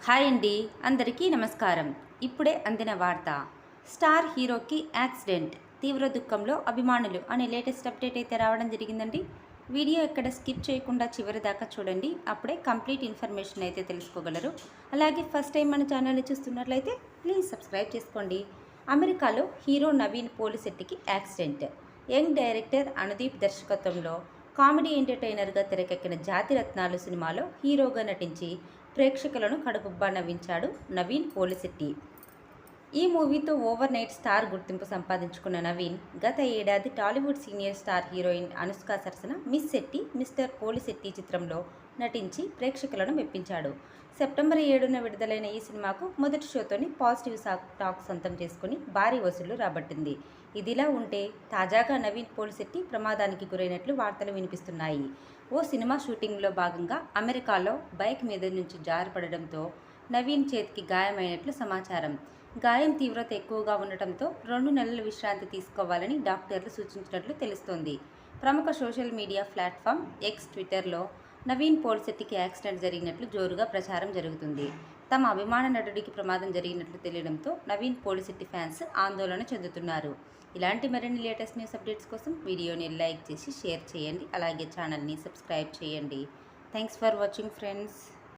Hi అండి, అందరికీ నమస్కారం. ఇప్పుడే అందిన వార్త. స్టార్ హీరోకి యాక్సిడెంట్, తీవ్ర దుఃఖంలో అభిమానులు అనే లేటెస్ట్ అప్డేట్ అయితే రావడం జరిగిందండి. వీడియో ఎక్కడ స్కిప్ చేయకుండా చివరి దాకా చూడండి, అప్పుడే కంప్లీట్ ఇన్ఫర్మేషన్ అయితే తెలుసుకోగలరు. అలాగే ఫస్ట్ టైం మన ఛానల్ని చూస్తున్నట్లయితే ప్లీజ్ సబ్స్క్రైబ్ చేసుకోండి. అమెరికాలో హీరో నవీన్ పోలిశెట్టికి యాక్సిడెంట్. యంగ్ డైరెక్టర్ అనుదీప్ దర్శకత్వంలో కామెడీ ఎంటర్టైనర్గా తెరకెక్కిన జాతిరత్నాలు సినిమాలో హీరోగా నటించి ప్రేక్షకులను కడుపుబ్బా నవ్వించాడు నవీన్ పోలిశెట్టి. ఈ మూవీతో ఓవర్ నైట్ స్టార్ గుర్తింపు సంపాదించుకున్న నవీన్ గత ఏడాది Tollywood senior star heroine Anushka సరసన మిస్ శెట్టి మిస్టర్ పోలిశెట్టి చిత్రంలో నటించి ప్రేక్షకులను మెప్పించాడు. సెప్టెంబర్ 7న విడుదలైన ఈ సినిమాకు మొదటి షోతోనే పాజిటివ్ టాక్ సొంతం చేసుకుని భారీ వసూళ్లు రాబట్టింది. ఇదిలా ఉంటే తాజాగా నవీన్ పోలిశెట్టి ప్రమాదానికి గురైనట్లు వార్తలు వినిపిస్తున్నాయి. ఓ సినిమా షూటింగ్లో భాగంగా అమెరికాలో బైక్ మీద నుంచి జారిపడడంతో నవీన్ చేతికి గాయమైనట్లు సమాచారం. గాయం తీవ్రత ఎక్కువగా ఉండటంతో 2 నెలల విశ్రాంతి తీసుకోవాలని డాక్టర్లు సూచించినట్లు తెలుస్తోంది. ప్రముఖ సోషల్ మీడియా ప్లాట్ఫామ్ ఎక్స్ ట్విట్టర్లో నవీన్ పోలిశెట్టికి యాక్సిడెంట్ జరిగినట్లు జోరుగా ప్రచారం జరుగుతుంది. తమ అభిమాన నటుడికి ప్రమాదం జరిగినట్లు తెలియడంతో నవీన్ పోలిశెట్టి ఫ్యాన్స్ ఆందోళన చెందుతున్నారు. ఇలాంటి మరిన్ని లేటెస్ట్ న్యూస్ అప్డేట్స్ కోసం వీడియోని లైక్ చేసి షేర్ చేయండి. అలాగే ఛానల్ని సబ్స్క్రైబ్ చేయండి. Thanks for watching friends.